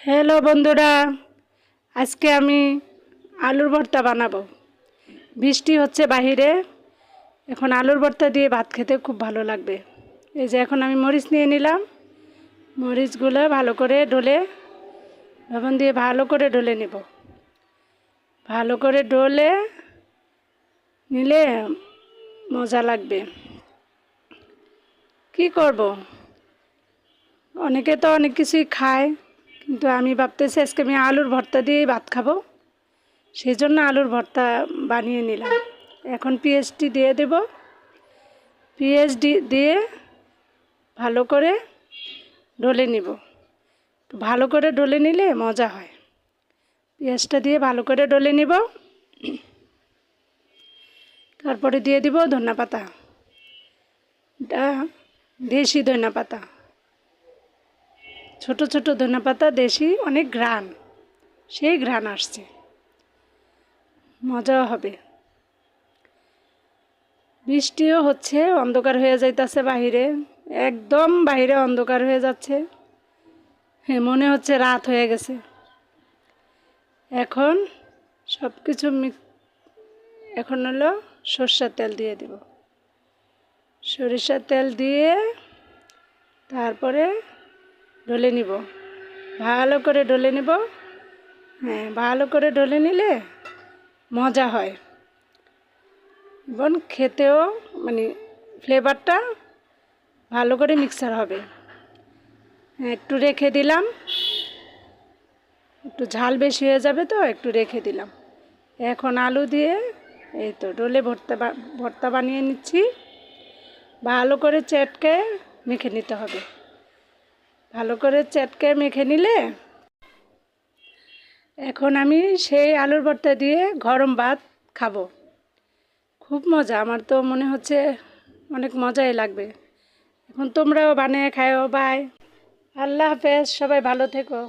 Hello বন্ধুরা, আজকে আমি আলুর ভর্তা বানাবো। বৃষ্টি হচ্ছে বাহিরে, এখন আলুর ভর্তা দিয়ে ভাত খেতে খুব ভালো লাগবে। এই যে এখন আমি মরিচ নিয়ে নিলাম, মরিচগুলো ভালো করে ডলে লবণ দিয়ে ভালো করে ডলে নেব। ভালো করে ডলে নিলে মজা লাগবে। কি করব, অনেকে তো অনেক কিছুই খায়, কিন্তু আমি ভাবতেছি আজকে আমি আলুর ভর্তা দিয়েই ভাত খাবো। সেই জন্য আলুর ভর্তা বানিয়ে নিলাম। এখন পেঁয়াজটি দিয়ে দেব। পেঁয়াজ দিয়ে ভালো করে ডলে নিব। ভালো করে ডলে নিলে মজা হয়। পেঁয়াজটা দিয়ে ভালো করে ডলে নিব। তারপরে দিয়ে দিব ধনেপাতা, এটা দেশি ধনেপাতা, ছোট ছোট ধনেপাতা, দেশি, অনেক ঘ্রাণ, সেই ঘ্রাণ আসছে, মজাও হবে। বৃষ্টিও হচ্ছে, অন্ধকার হয়ে যাইতেছে বাহিরে, একদম বাহিরে অন্ধকার হয়ে যাচ্ছে। হ্যাঁ, মনে হচ্ছে রাত হয়ে গেছে। এখন সব কিছু এখন হলো সরষের তেল দিয়ে দেব। সরিষার তেল দিয়ে তারপরে ডলে নিব, ভালো করে ডলে নিব। হ্যাঁ, ভালো করে ডলে নিলে মজা হয় এবং খেতেও মানে ফ্লেভারটা ভালো করে মিক্সার হবে। একটু রেখে দিলাম, একটু ঝাল বেশি হয়ে যাবে তো একটু রেখে দিলাম। এখন আলু দিয়ে এই তো ডলে ভর্তা বানিয়ে নিচ্ছি। ভালো করে চেটকে মেখে নিতে হবে। ভালো করে চেটকে মেখে নিলে এখন আমি সেই আলুর ভর্তা দিয়ে গরম ভাত খাবো। খুব মজা, আমার তো মনে হচ্ছে অনেক মজাই লাগবে। এখন তোমরাও বানিয়ে খাও। বাই, আল্লাহ হাফেজ, সবাই ভালো থেকো।